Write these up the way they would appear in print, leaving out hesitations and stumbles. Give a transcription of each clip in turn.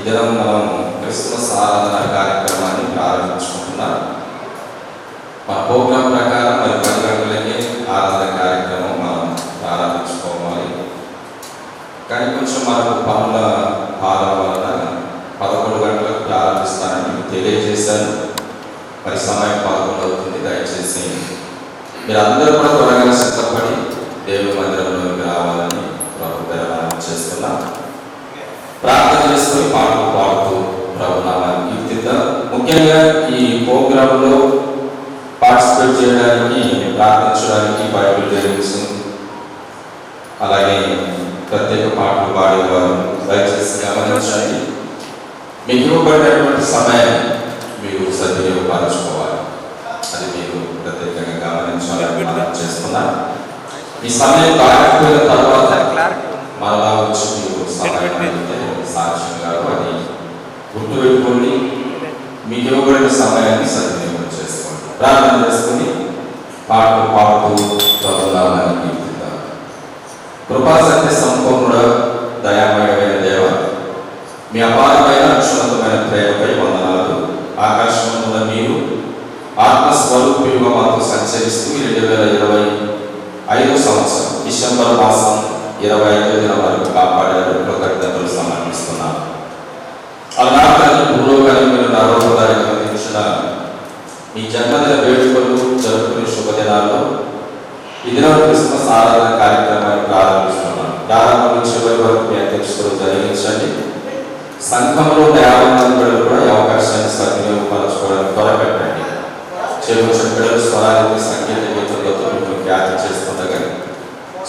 ఈ దినం మనం క్రిస్మస్ ఆరాధన కార్యక్రమాన్ని ప్రారంభించుకుంటున్నాం. మా ప్రోగ్రాం ప్రకారం మరి 10 గంటలకే ఆరాధన కార్యక్రమం మనం ప్రారంభించుకోవాలి. కానీ కొంచెం మనకు పనుల భారం వలన 11 గంటలకు ప్రారంభిస్తానని మీకు తెలియజేశాను. మరి సమయం 11 అవుతుంది. దయచేసి మీరందరూ కూడా త్వరగా సిద్ధపడి దేవుని మందిరంలోకి రావాలని ప్రభు పేరనామం చేస్తున్నాం. ప్రార్థన చేసుకుని పాటలు పాడుతూ ప్రభు నామాన్ని కీర్తిద్దాం. ముఖ్యంగా ఈ ప్రోగ్రాంలో పార్టిసిపేట్ చేయడానికి, ప్రార్థించడానికి బైబిల్ రీడింగ్స్, అలాగే ప్రత్యేక పాటలు పాడేవారు దయచేసి గమనించండి. మీకు ఇవ్వబడినటువంటి సమయాన్ని మీరు సద్వినియోగపరచుకోవాలి. అది మీరు ప్రత్యేకంగా గమనించాలని మనం చేస్తున్నాం. ఈ సమయం దాటిపోయిన తర్వాత మరలా వచ్చి మీరు సమయం సాక్ష్యంగా అది గుర్తుపెట్టుకోండి. మీకు ఇవ్వబడిన సమయాన్ని సద్వినియోగం చేసుకోండి. ప్రార్థన చేసుకుని పాటలు పాడుతూ ప్రభునామాన్ని కీర్తిద్దాం. కృపాసత్య సంపూర్ణ దయామయమైన దేవ, మీ అపారమైన అక్షున్నతమైన ప్రేమపై వందనాలు. ఆకాశంలో మీరు ఆత్మస్వరూపిగా మాతో సంచరిస్తూ 2025 సంవత్సరం డిసెంబర్ మాసం 25వ దినం వరకు కాపాడారు. కృతజ్ఞతలు సమర్పిస్తున్నాను. అలాగే భూలోకాన్ని మీరు నరోపదానికి అందించిన మీ జన్మదిన వేడుకలు జరుపుకునే శుభదినాల్లో ఈ దినం క్రిస్మస్ ఆరాధన కార్యక్రమాన్ని ప్రారంభిస్తున్నాను. ప్రారంభం నుంచి చివరి వరకు మీ అధ్యక్షులు జరిగించండి. సంఘంలో 50 మంది పిల్లలు కూడా ఈ అవకాశాన్ని సద్వినియోగపరచుకోవడానికి త్వరపెట్టండి. చెరువు పిల్లలు స్వరానికి సంగీత గీతులతో మీకు ఖ్యాతి చేస్తుండగా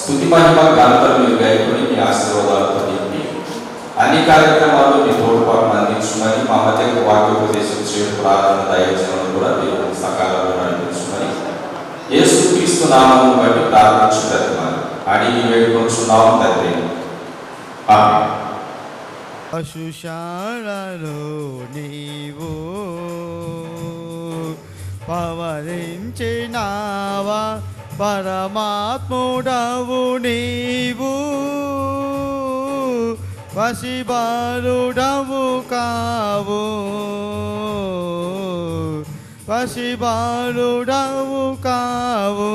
స్తుతి మహిమ ఘనతలు మీరు గాయకుని మీ ఆశీర్వాదాలతో నింపి అన్ని కార్యక్రమాల్లో మీ తోడ్పాటును అందించమని, మా మధ్య వాక్యోపదేశం చేయడం ప్రార్థన దయచేయడం కూడా మీరు సకాలంలో నడిపించమని యేసుక్రీస్తు నామమును బట్టి ప్రార్థించుటకు అడిగి వేడుకొంచున్నాము తండ్రి. ఆమేన్. పశుశాలలో నీవు పవరించినావా, పరమాత్ముడవు నీవు, వశిబాలుడవు కావు, వశిబాలుడవు కావు.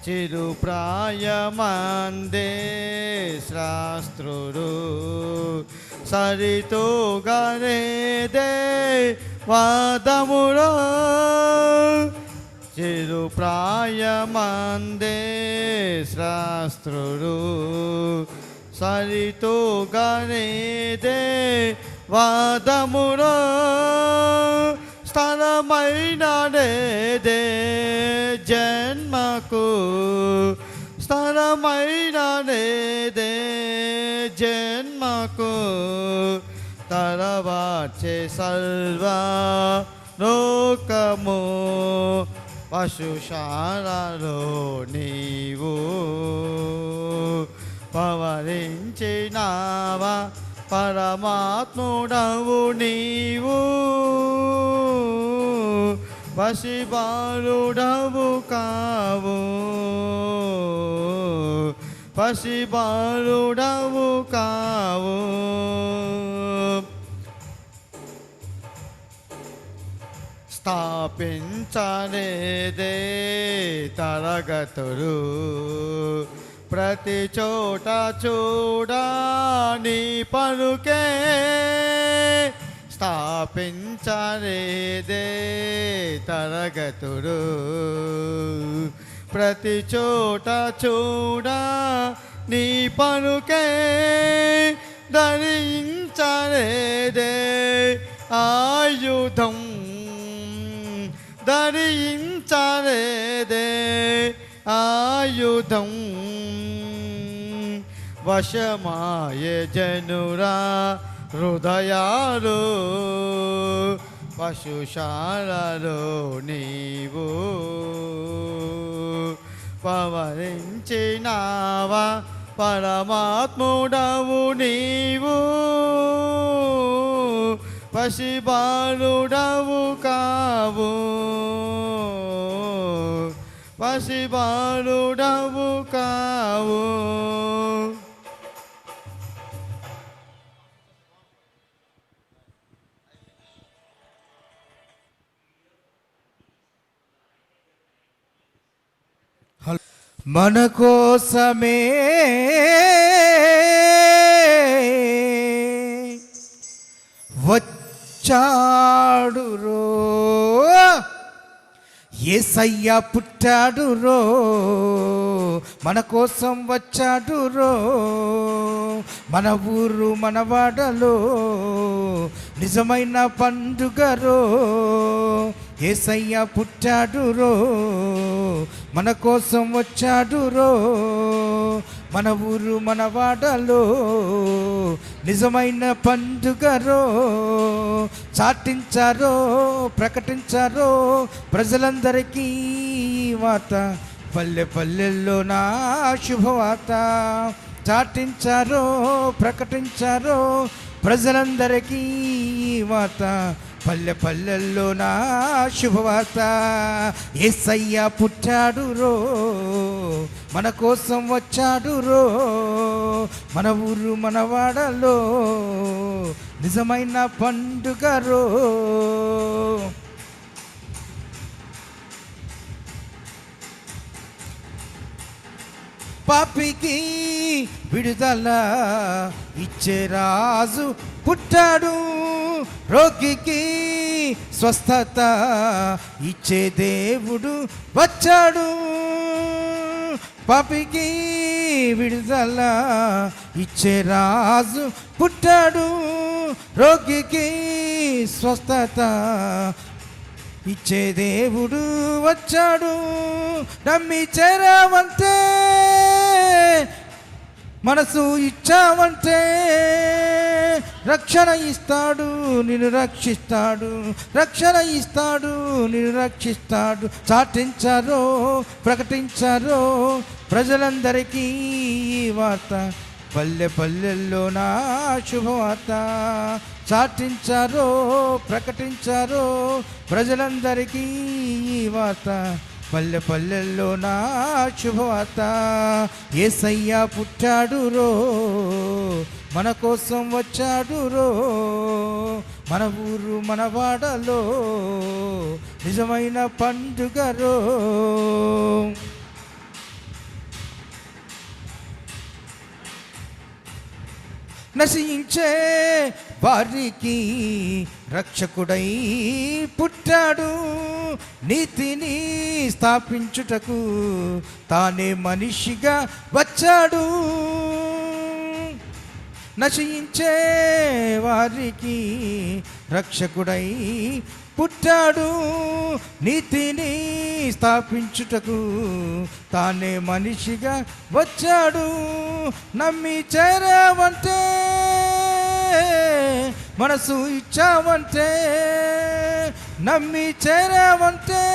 చిరు ప్రాయమందే శాస్త్రుడు సరితూగనేదే వాదములో, చిరు ప్రాయమందే శాస్త్రుడు సరితూగనేదే వాదములో, స్థలమైన నేదే జన్మకు, స్థలమైన నేదే జన్మకు, తరవాచే సర్వ లోకము, పశుశాలలో నీవు పవరించినావా, పరమాత్ముడవు నీవు, వశిబాలుడవు కావు, వశిబాలుడవు కావు. స్థాపించలేదే తరగతులు, ప్రతి చోట చూడా నీ పలుకే, స్థాపించలేదే తరగతులు, ప్రతి చోట చూడా నీ పలుకే, ధరించలేదే ఆయుధం, ధరించలేదే ఆయుధం, వశమాయ జనురా హృదయాలు, పశుశాలలో నీవు పవరించినావా, పరమాత్ముడవు నీవు, పసిబాలుడవు కావు. పసిబాలుడవు కావు. మన కోసమే వచ్చాడు రో, యేసయ్య పుట్టాడు రో, మన కోసం వచ్చాడు రో. మన ఊరు మన వాడలో నిజమైన పండుగ రో, యేసయ్య పుట్టాడు రో, మన కోసం వచ్చాడు రో. మన ఊరు మన వాడలో నిజమైన పండుగ రో, చాటించారో ప్రకటించారో ప్రజలందరికీ వార్త, పల్లె పల్లెల్లో నా శుభవార్త. చాటించారో ప్రకటించారో ప్రజలందరికీ వార్త, పల్లె పల్లెల్లో నా శుభవార్త. యేసయ్య పుట్టాడు రో, మన కోసం వచ్చాడు రో, మన ఊరు మన వాడలో నిజమైన పండుగ రో. పాపికి విడుదల ఇచ్చే రాజు పుట్టాడు, రోగికి స్వస్థత ఇచ్చే దేవుడు వచ్చాడు. పాపికి విడుదల ఇచ్చే రాజు పుట్టాడు, రోగికి స్వస్థత ఇచ్చే దేవుడు వచ్చాడు. నమ్మి చేరావంటే, మనసు ఇచ్చావంటే రక్షణ ఇస్తాడు, నిన్ను రక్షిస్తాడు. రక్షణ ఇస్తాడు, నిన్ను రక్షిస్తాడు. చాటించారో ప్రకటించారో ప్రజలందరికీ వార్త, పల్లె పల్లెల్లో నా శుభవార్త. చాటించారో ప్రకటించారో ప్రజలందరికీ వార్త, పల్లె పల్లెల్లో నా శుభవార్త. యేసయ్య పుట్టాడు రో, మన కోసం వచ్చాడు రో, మన ఊరు మన వాడలో నిజమైన పండుగ రో. నశించే వారికి రక్షకుడై పుట్టాడు, నీతిని స్థాపించుటకు తానే మనిషిగా వచ్చాడు. నశించే వారికి రక్షకుడై పుట్టాడు, నీతిని స్థాపించుటకు తానే మనిషిగా వచ్చాడు. నమ్మి చేరావంటే, మనసు ఇచ్చావంటే, నమ్మి చేరావంటే,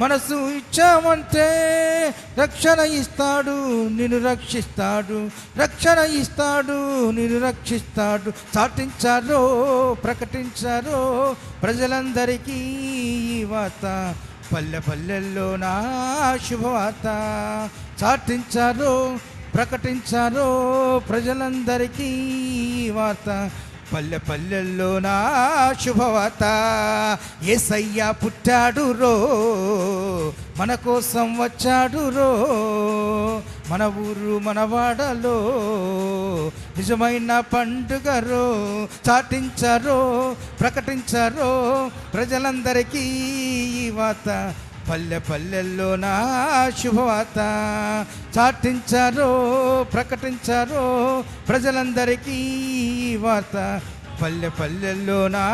మనసు ఇచ్చావంటే రక్షణ ఇస్తాడు, నిన్ను రక్షిస్తాడు. రక్షణ ఇస్తాడు, నిన్ను రక్షిస్తాడు. చాటించారో ప్రకటించారో ప్రజలందరికీ వార్త, పల్లె పల్లెల్లో నా శుభవార్త. చాటించారో ప్రకటించారో ప్రజలందరికీ వార్త, పల్లె పల్లెల్లో నా శుభవార్త. యేసయ్య పుట్టాడు రో, మన కోసం వచ్చాడు రో, మన ఊరు మన వాడలో నిజమైన పండుగ రో. చాటించారో ప్రకటించారో ప్రజలందరికీ వార్త, పల్లె పల్లెల్లో నా శుభవార్త. చాటించారో ప్రకటించారో ప్రజలందరికీ వార్త, పల్లె పల్లెల్లో నా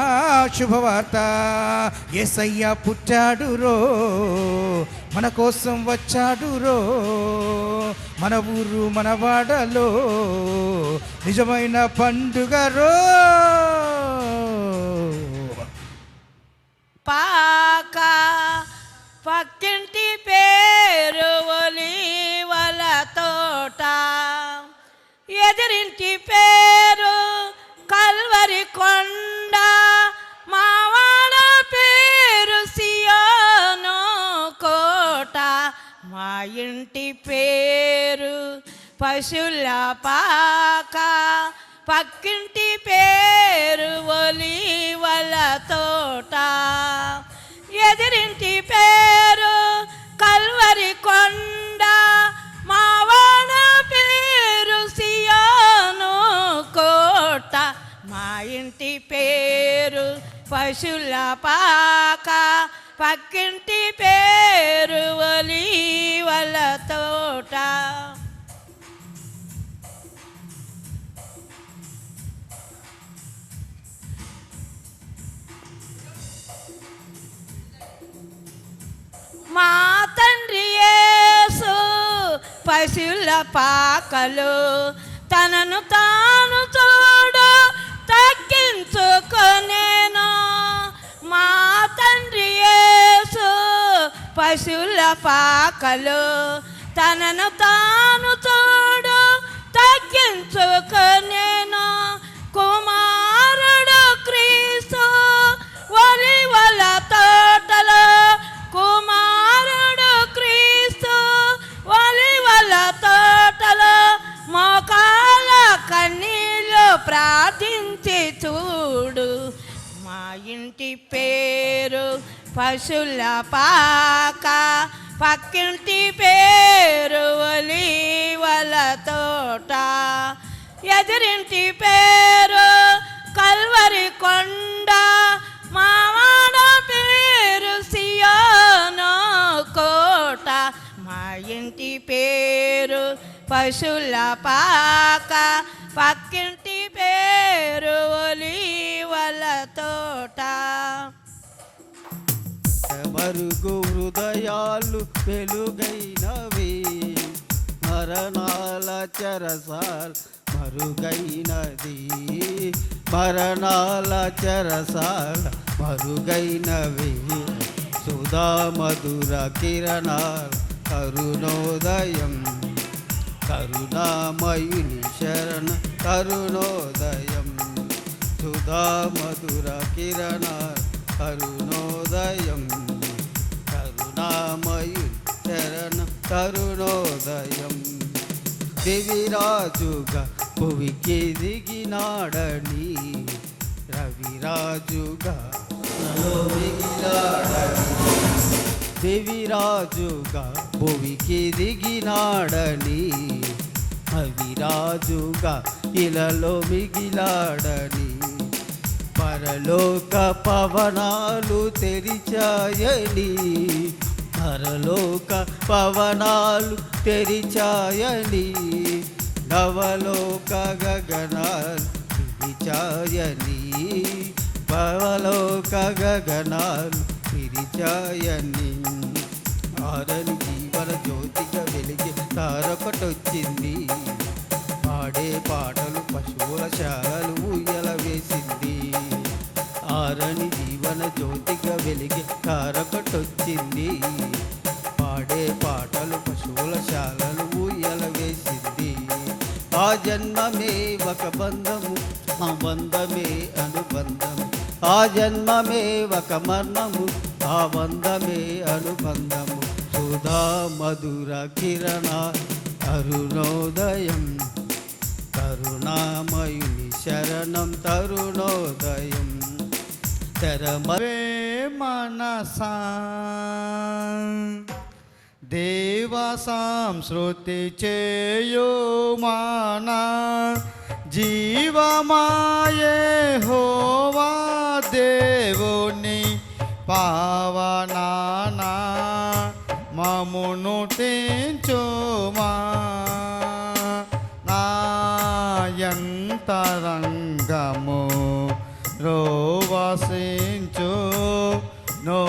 శుభవార్త. యేసయ్య పుట్టాడు రో, మన కోసం వచ్చాడు రో, మన ఊరు మన వాడలో నిజమైన పండుగ రో. పాకా పక్కింటి పేరు ఒలీవల తోట, ఎదిరింటి పేరు కల్వరి కొండ, మావాడ పేరు సియోను కోట. ఇంటి పేరు పశుల పాక, పక్కింటి పేరు ఒలీవల తోట, ఎదిరింటి పేరు కల్వరి కొండ, మా వాడ పేరు సియోను కోట. మా ఇంటి పేరు పశుల పాక, పక్కింటి పేరు ఒలీవల తోట. మా తండ్రి యేసు పశువుల పాకలు, తనను తాను చూడు తగ్గించుకొనేను. మా తండ్రి యేసు పశువుల పాకలు, తనను తాను చూడు తగ్గించుకొనేను. కుమారుడు క్రీస్తు ఒలీవల తోటలో, కుమారుడు క్రీస్తు ఒలీవల తోటలో, మోకాల కన్నీళ్ళు ప్రార్థించి చూడు. మా ఇంటి పేరు పశుల పాక, పక్కింటి పేరు ఒలీవల తోట, ఎదిరింటి పేరు కల్వరి కొండ, మా వాడ పేరు సియోను కోట. మా ఇంటి పేరు పశుల పాక, పక్కింటి పేరు ఒలీవల తోట. మరుగు హృదయాలు వెలుగైనవి, మరణాల చెరసాల మరుగైనది, మరణాల చెరసాల మరుగైనవి. సుధా మధుర కిరణాల కరుణోదయం, కరుణామయుని శరణ కరుణోదయం. సుధా మధుర కిరణాల కరుణోదయం, కరుణామయుని శరణ కరుణోదయం. దివిరాజుగా భువికి దిగినాడని, రవిరాజుగా మిగిలాడని. దివిరాజుగా భువికి దిగినాడని, రవిరాజుగా ఇలలో మిగిలాడని. పరలోక పవనాలు తెరిచాయని, పరలోక పవనాలు తెరిచాయని. నవలోక గగనాలు విరిచాయని, పవలోక గగనాలు విరిచాయని. ఆరని జీవన జ్యోతిగా వెలిగి తారొకటొచ్చింది, పాడే పాటలు పశువుల శాలలు ఊయల వేసింది. ఆరని జీవన జ్యోతిగా వెలిగి తారొకటొచ్చింది, పాడే పాటలు పశువుల శాలలు ఊయల వేసింది. ఆ జన్మమే ఒక బంధము, ఆ బంధమే అనుబంధము. ఆ జన్మమే ఒక మర్మము, ఆ బంధమే అనుబంధము. సుధా మధుర కిరణ అరుణోదయం, కరుణామయుని శరణం తరుణోదయం. తెరమవే మనసా దేవ సంస్కృతి చేయు మానా, జీవమాయే హోవా దేవుని పావనానా, మమును తెంచుమా. నాయంతరంగము రోవసించు నో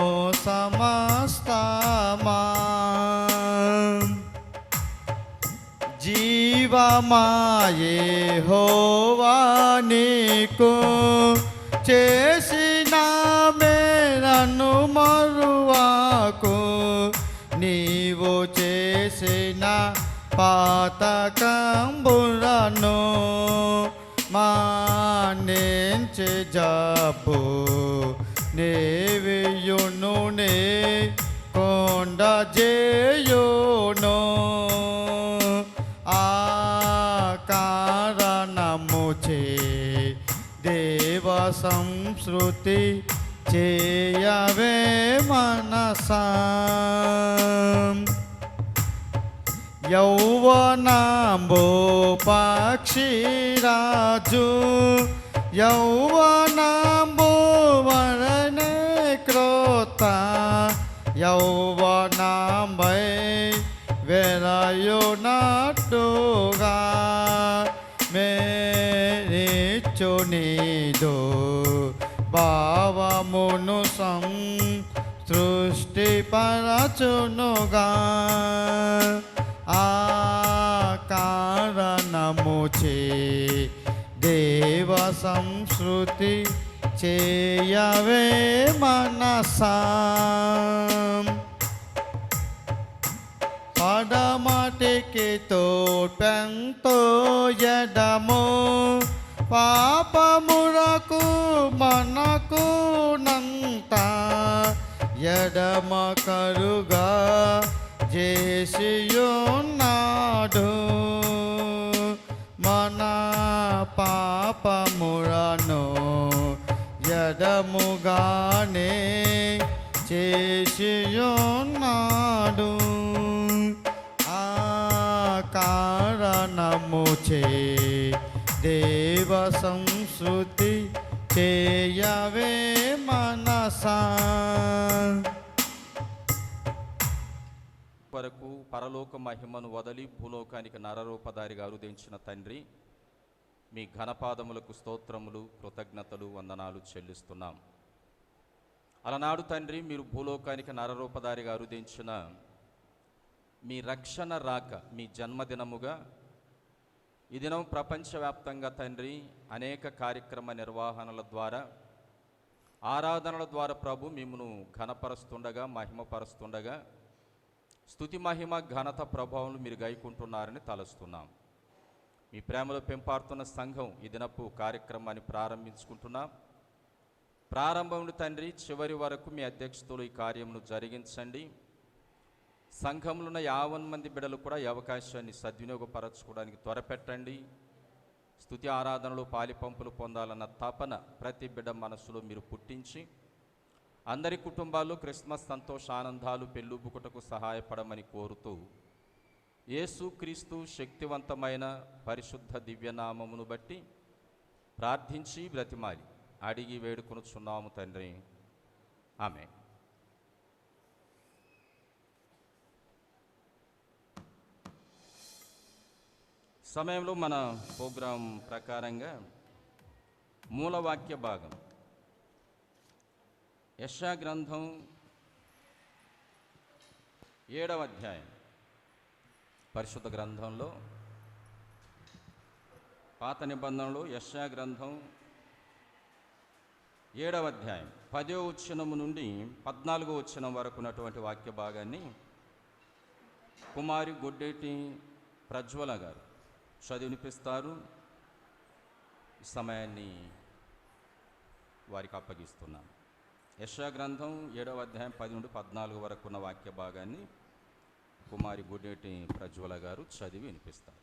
సమస్తమా. జీవమాయే హోవా నీకు చేసిన మేరను మరువాకు, నీవు చేసిన పాతకంబులను మానించి జబ్బు నేవియును నే కొండ జేయును. సంస్కృతి చేయవే మనసా యౌవనంబు పక్షిరాజు యౌవనంబు వరనే క్రోత యౌవనంబై వెరయునట్టుగా మేరిచు నీదు భావమును సృష్టిపరచునుగా ఆ కారణముచే దేవ సంస్కృతి చేయవే మనసా పడమటికి తోడ్పెంతో ఎడము పాపమురకు మనకు నంత ఎడమ కరుగా చేసియున్నాడు మన పాపములను ఎడముగానే చేసియున్నాడు ఆ కారణముచే దేవ సంస్కృతి చేయవే మనసా వరకు పరలోక మహిమను వదలి భూలోకానికి నరరూపధారిగా అరుదించిన తండ్రి, మీ ఘనపాదములకు స్తోత్రములు, కృతజ్ఞతలు, వందనాలు చెల్లిస్తున్నాం. అలనాడు తండ్రి, మీరు భూలోకానికి నరరూపధారిగా అరుదించిన మీ రక్షణ రాక మీ జన్మదినముగా ఈ దినం ప్రపంచవ్యాప్తంగా తండ్రి అనేక కార్యక్రమ నిర్వహణల ద్వారా, ఆరాధనల ద్వారా ప్రభు మిమ్మును ఘనపరుస్తుండగా, మహిమపరుస్తుండగా, స్తుతి మహిమ ఘనత ప్రభావం మీరు గైకుంటున్నారని తలస్తున్నాం. మీ ప్రేమలో పెంపాడుతున్న సంఘం ఈ దినపు కార్యక్రమాన్ని ప్రారంభించుకుంటున్నాం. ప్రారంభంలో తండ్రి చివరి వరకు మీ అధ్యక్షతలు ఈ కార్యమును జరిగించండి. సంఘంలో ఉన్న 50 మంది బిడ్డలు కూడా ఈ అవకాశాన్ని సద్వినియోగపరచుకోవడానికి త్వరపెట్టండి. స్తుతి ఆరాధనలు పాలిపంపులు పొందాలన్న తపన ప్రతి బిడ్డ మనసులో మీరు పుట్టించి అందరి కుటుంబాల్లో క్రిస్మస్ సంతోషానందాలు పెళ్ళుబుకుటకు సహాయపడమని కోరుతూ యేసు క్రీస్తు శక్తివంతమైన పరిశుద్ధ దివ్యనామమును బట్టి ప్రార్థించి బ్రతిమాలి అడిగి వేడుకొనుచున్నాము తండ్రి, ఆమేన్. సమయంలో మన ప్రోగ్రాం ప్రకారంగా మూలవాక్య భాగం యెషయా గ్రంథం 7వ అధ్యాయం. పరిశుద్ధ గ్రంథంలో పాత నిబంధనలో యెషయా గ్రంథం 7వ అధ్యాయం 10వ వచనము నుండి 14వ వచనం వరకు ఉన్నటువంటి వాక్య భాగాన్ని కుమారి గొడ్డేటి ప్రజ్వల గారు చదివినిపిస్తారు. ఈ సమయాన్ని వారికి అప్పగిస్తున్నాను. యెషయా గ్రంథం 7వ అధ్యాయం 10 నుండి 14 వరకు ఉన్న వాక్య భాగాన్ని కుమారి గొడ్డేటి ప్రజ్వల గారు చదివి వినిపిస్తారు.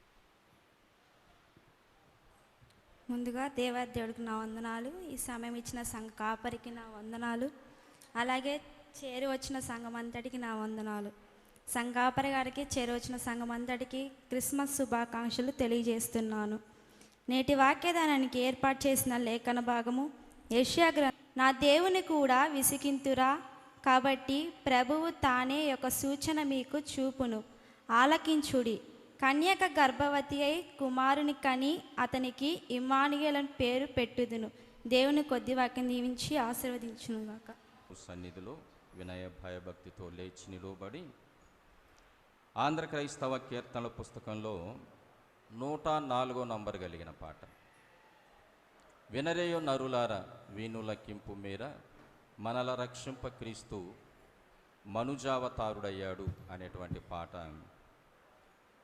ముందుగా దేవాదేవుడికి నా వందనాలు, ఈ సమయం ఇచ్చిన సంఘ కాపరికి నా వందనాలు, అలాగే చేరి వచ్చిన సంఘం అంతటికి నా వందనాలు. సంఘ కాపరి గారికి చేరి వచ్చిన సంఘం అంతటికి క్రిస్మస్ శుభాకాంక్షలు తెలియజేస్తున్నాను. నేటి వాక్యదానానికి ఏర్పాటు చేసిన లేఖన భాగము యెషయా గ్రంథం. నా దేవుని కూడా విసికింతురా, కాబట్టి ప్రభువు తానే ఒక సూచన మీకు చూపును, ఆలకించుడి. కన్యక గర్భవతి అయి కుమారుని కని అతనికి ఇమ్మానుయేలు అని పేరు పెట్టుదును. దేవుని కొద్ది వాక్యం దీవించి ఆశీర్వదించునుగాక. సన్నిధిలో వినయ భయభక్తితో లేచి నిలువబడి ఆంధ్ర క్రైస్తవ కీర్తనల పుస్తకంలో 104వ నంబర్ కలిగిన పాట వినరేయో నరులార వీణులకింపు మేర మనల రక్షింప క్రీస్తు మనుజావతారుడయ్యాడు అనేటువంటి పాట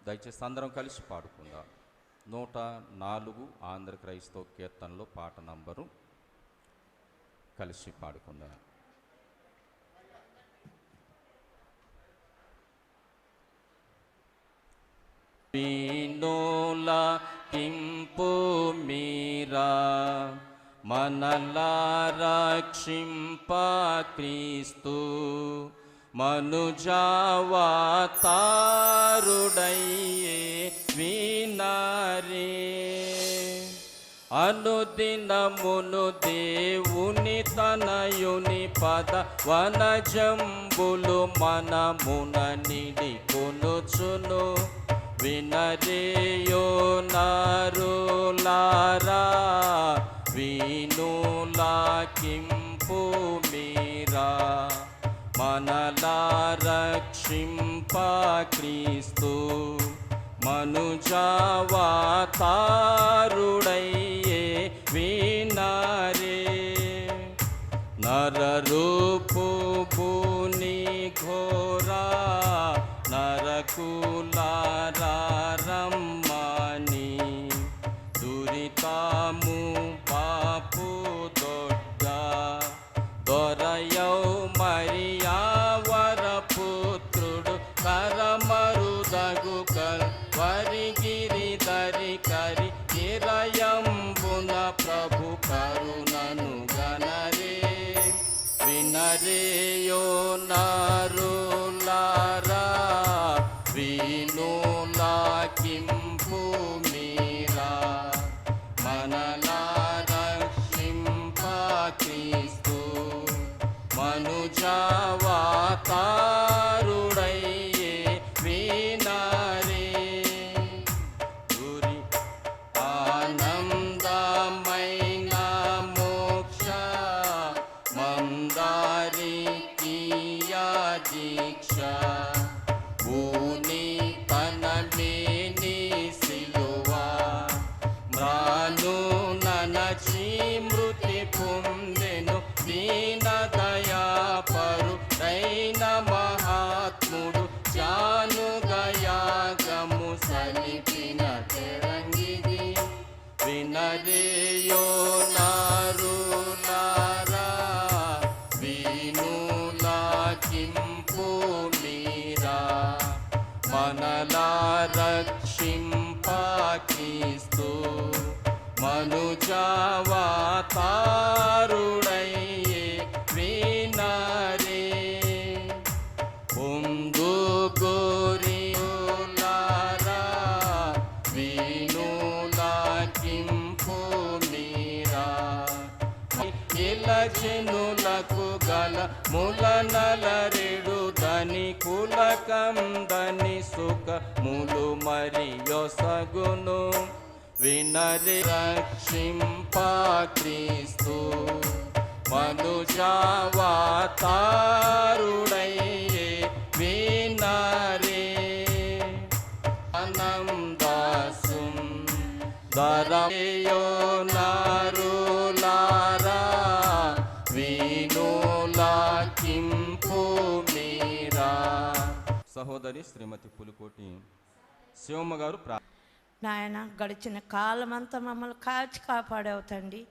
దయచేసి అందరం కలిసి పాడుకుందాం. 104 ఆంధ్ర క్రైస్తవ కీర్తనలో పాట నంబరు కలిసి పాడుకుందాం. వీణుల కింపు మీరా మనలా రక్షింప క్రీస్తు మనుజావతారుడయ్యే వినారే. అనుదినమును దేవుని తనయుని పద వనజంబులు మనమున నిడి కొనుచును. వినరేయో నరులారా వీణులాకింపు మీరా. మనలా రక్షింప క్రీస్తు మనుజావతారుడయ్యే వినారే. నరరూపు భూని ఘోరా నరకులారమ్మని దురితాము పాపు దొడ్డ దొరయౌ మరియావర పుత్రుడు కరమరుదగు కల్వరిగిరి దరి కరి కిరయంబున ప్రభు కరుణను గనరే. వినరేయో నరులారా వీణులాకింపు మీరా. మనలా రక్షింప క్రీస్తు మనుజావతారుడయ్యే వినారే. గురి ఆనందమైన మోక్ష మందారికియా దీక్ష భూని తనమేని సిలువా మ్రాను ననచి మృతి పొందెను. దీన దయాపరుడైన మహాత్ముడు జానుగయాగము సలిపిన తెరంగిది. వినరేయో నరులారా వీణులాకింపు మీరా. మనలా రక్షింప క్రీస్తు మనుజావతారుడయ్యే వినారే. పొందు గోరియులారా వీణులాకింపు మీరా. ఇలజనులకు గల ములనలరెడు దని కులకందని సుఖ ములు మరియొసగును. వినరే రక్షింప క్రీస్తు మనుజావతారుడయ్యే వినారే. అనందాసుం దరయో నరులారా వీణులాకింపు మీరా. సహోదరి శ్రీమతి పులికోటి శివమ్మ గారు నాయన గడిచిన కాలమంతా మమ్మల్ని కాచి కాపాడావు తండ్రి.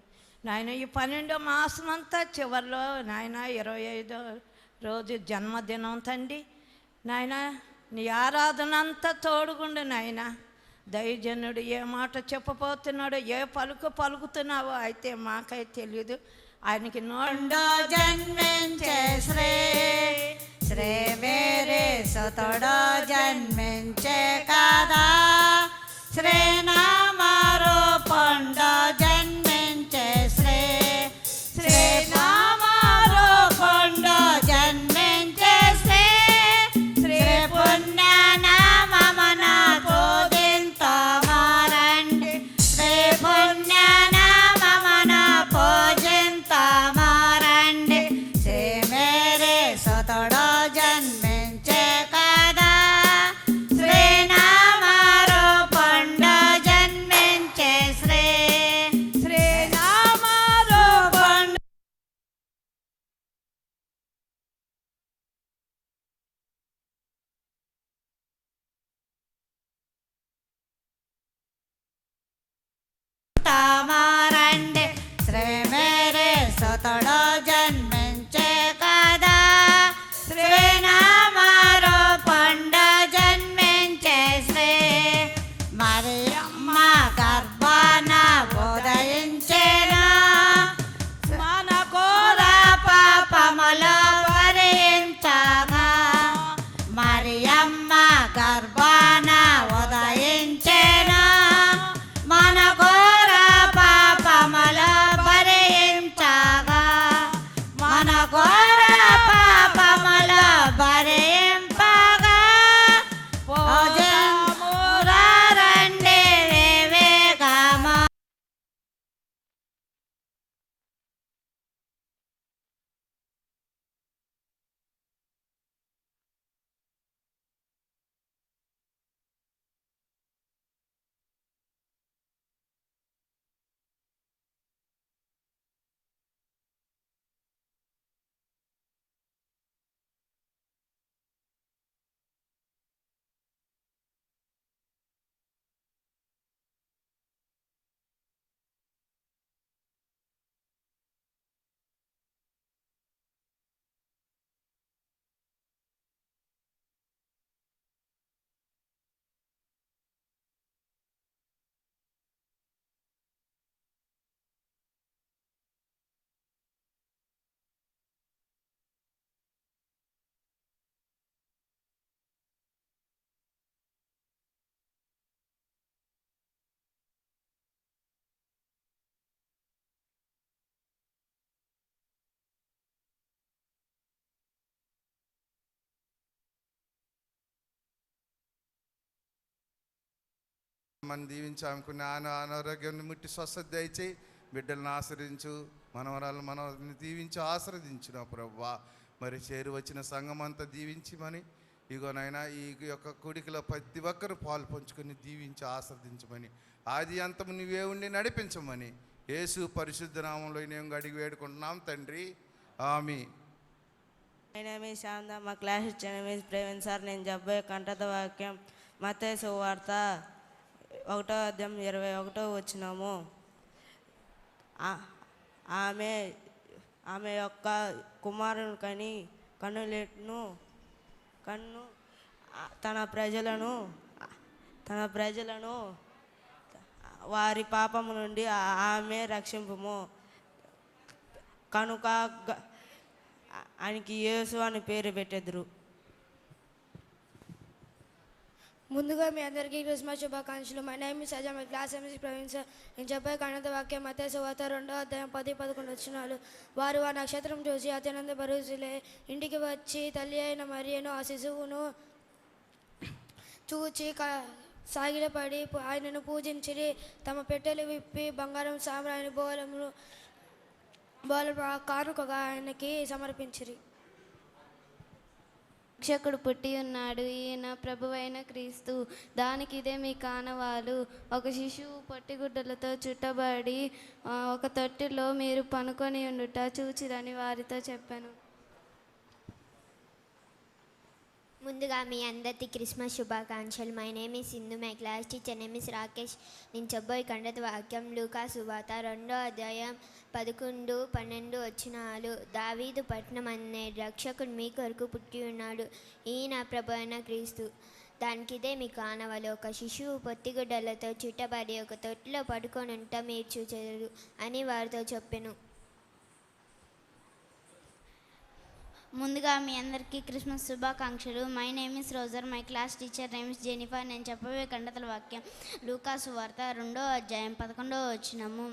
నాయన ఈ 12వ మాసం అంతా చివరిలో నాయన 25వ రోజు జన్మదినం తండ్రి. నాయన నీ ఆరాధన అంతా తోడుగుండు నాయన. దైవజనుడు ఏ మాట చెప్పబోతున్నాడో ఏ పలుకు పలుకుతున్నావో అయితే మాకై తెలియదు. ఆయనకి నోండో జన్మించే శ్రీ వేరే సతడో జన్మించే కదా. శ్రీనామారో పండో జన్మించే శ్రీనామారో పండో జన్మించే శ్రీ పుణ్యనామన పూజింత మారండి. శ్రీ పుణ్యనామన పూజింత మారండి. శ్రీ మేరే సతడో జన్మించే కదా. శ్రీనామారో పండో జన్మించే మనం దీవించి ఆమెకు అనారోగ్యాన్ని ముట్టి స్వస్థత దయచేయి. బిడ్డలను ఆశ్రయించు, మనవరాలను మనవరిని దీవించి ఆశ్రదించిన ప్రభువా. మరి చేరు వచ్చిన సంఘం అంతా దీవించమని, ఇగోనైనా ఈ యొక్క కూడికలో ప్రతి ఒక్కరు పాలు పంచుకొని దీవించి ఆశ్రదించమని, ఆది అంతము నువ్వే ఉండి నడిపించమని యేసు పరిశుద్ధ నామంలో నేను అడిగి వేడుకుంటున్నాం తండ్రి, ఆమేన్. My name is Shanda. My class teacher name is Praveen sir. నేను చెప్పబోయే కంఠత వాక్యం మత్తయి సువార్త 1:21 ఆమె యొక్క కుమారుని కని కన్ను తన ప్రజలను వారి పాపము నుండి ఆమె రక్షింపుము. కనుక ఆయనకి యేసు అని పేరు పెట్టెదరు. ముందుగా మీ అందరికీ క్రిస్మస్ శుభాకాంక్షలు. My name is Ajay. My class name is Praveen sir. నేను చెప్పే కన్నడ వాక్యం మత్తయి సువార్త 2:10-11 వారు ఆ నక్షత్రం చూసి అత్యనంత భరోసులే ఇంటికి వచ్చి తల్లి అయిన మరియను ఆ శిశువును చూచి సాగిలపడి ఆయనను పూజించి తమ పెట్టెలు విప్పి బంగారం సామ్రాణి బోలము కానుకగా ఆయనకి సమర్పించిరి. రక్షకుడు పుట్టి ఉన్నాడు, ఈయన ప్రభువైన క్రీస్తు. దానికి ఇదే మీ కానవాలు. ఒక శిశువు పొట్టిగుడ్డలతో చుట్టబడి ఒక తొట్టిలో మీరు పనుకొని ఉండుట చూచిరని వారితో చెప్పాను. ముందుగా మీ అందరికీ క్రిస్మస్ శుభాకాంక్షలు. My name is Sindhu. My class teacher name is Rakesh. నేను చెప్పబోయే కంఠత వాక్యం లూకా సువార్త 2:11-12 దావీదు పట్నం అనే రక్షకుడు మీ కొరకు పుట్టి ఉన్నాడు, ఈయన ప్రభు అయిన క్రీస్తు. దానికి ఇదే మీకు ఆనవాలు. ఒక శిశువు పొత్తిగుడ్డలతో చుట్టబడి ఒక తొట్టిలో పడుకొని ఉంట మీరు చూచెదరు అని వారితో చెప్పెను. ముందుగా మీ అందరికీ క్రిస్మస్ శుభాకాంక్షలు. My name is Roger. My class teacher name is Jennifer. నేను చెప్పబోయే కంఠతల వాక్యం లూకా సువార్త 2:11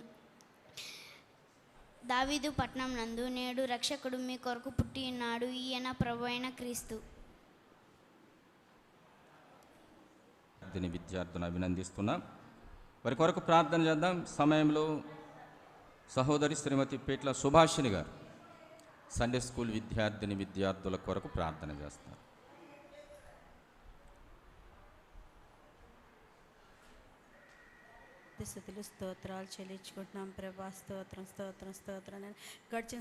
దావీదు పట్నం నందు నేడు రక్షకుడు మీ కొరకు పుట్టి ఉన్నాడు, ఈయన ప్రభు అయిన క్రీస్తు. విద్యార్థులను అభినందిస్తున్నాం. వారి కొరకు ప్రార్థన చేద్దాం. సమయంలో సహోదరి శ్రీమతి పేట్ల సుభాషిణి గారు సండే స్కూల్ విద్యార్థుల కొరకు ప్రార్థన చేస్తారు. స్థుతులు స్తోత్రాలు చెల్లించుకుంటున్నాం ప్రభా. స్తోత్రం. నేను గడిచిన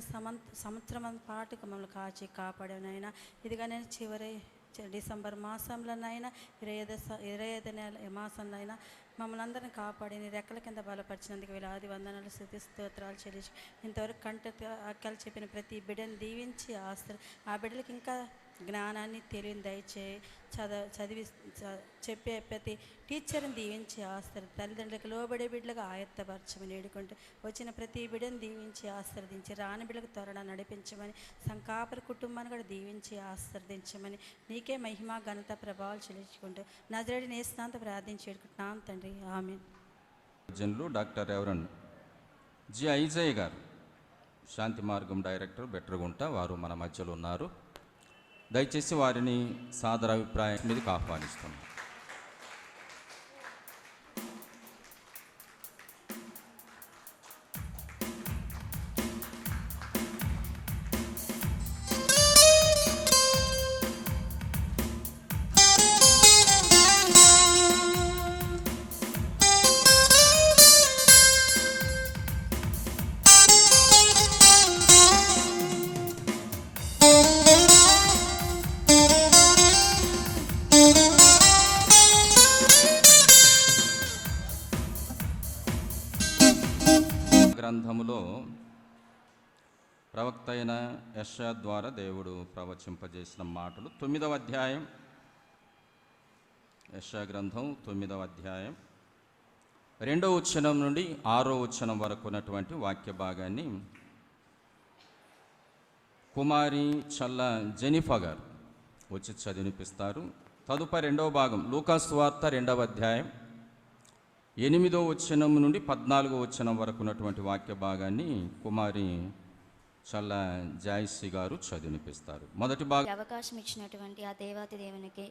సంవత్సరం పాటుకు మమ్మల్ని కాచి కాపాడానైనా. ఇదిగా నేను చివరి డిసెంబర్ మాసంలోనైనా 25 నెల మాసంలో అయినా మమ్మల్ని అందరిని కాపాడి నీ రెక్కల కింద బలపరిచినందుకు వేలాది వందనాలు స్తుతి స్తోత్రాలు చెల్లించి ఇంతవరకు అక్కలు చెప్పిన ప్రతి బిడ్డను దీవించి ఆ బిడ్డలకి ఇంకా జ్ఞానాన్ని తెలియని దయచేయి. చెప్పే ప్రతి టీచర్ని దీవించి తల్లిదండ్రులకు లోబడే బిడ్డలకు ఆయత్తపరచమని వేడుకుంటే వచ్చిన ప్రతి బిడ్డను దీవించి ఆశీర్వదించి రాని బిడ్డలకు త్వరగా నడిపించమని సంకాపరి కుటుంబాన్ని కూడా దీవించి ఆశీర్వదించమని నీకే మహిమ ఘనత ప్రభావాలు చెల్లించుకుంటూ నజరేయుని నేస్తంతో ప్రార్థించి వేడుకుంటున్నాం తండ్రి, ఆమేన్. జనులు డాక్టర్ రెవరెండ్ జి ఐజయ్ గారు, శాంతి మార్గం డైరెక్టర్, బెట్రగుంట, వారు మన మధ్యలో ఉన్నారు. దయచేసి వారిని సాదర అభిప్రాయం మీదకి ఆహ్వానిస్తున్నాం. గ్రంథములో ప్రవక్త అయిన యెషయా ద్వారా దేవుడు ప్రవచింపజేసిన మాటలు 9వ అధ్యాయం, యెషయా గ్రంథం 9వ అధ్యాయం 2వ వచనం నుండి 6వ వచనం వరకు ఉన్నటువంటి వాక్య భాగాన్ని కుమారి చల్ల జెనిఫా గారు వచ్చి చదివినిపిస్తారు. తదుపరి 2వ భాగం లూకా సువార్త 2వ అధ్యాయం 8వ వచనం నుండి 14వ వచనం వరకు ఉన్నటువంటి వాక్య భాగాన్ని కుమారి చల్ల జాయిసి గారు చదివినిపిస్తారు. మొదటి భాగం. అవకాశం ఇచ్చినటువంటి ఆ దేవాతి దేవునికి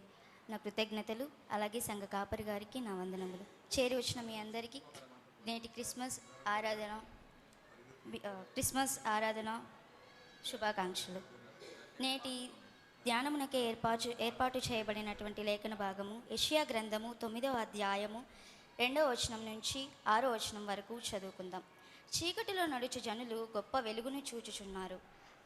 నా కృతజ్ఞతలు. అలాగే సంఘ కాపరి గారికి నా వందనములు. చేరి వచ్చిన మీ అందరికీ నేటి క్రిస్మస్ ఆరాధన శుభాకాంక్షలు. నేటి ధ్యానమునకే ఏర్పాటు చేయబడినటువంటి లేఖన భాగము యెషయా గ్రంథము 9వ అధ్యాయము 2వ వచనం నుంచి 6వ వచనం వరకు చదువుకుందాం. చీకటిలో నడుచు జనులు గొప్ప వెలుగును చూచుచున్నారు.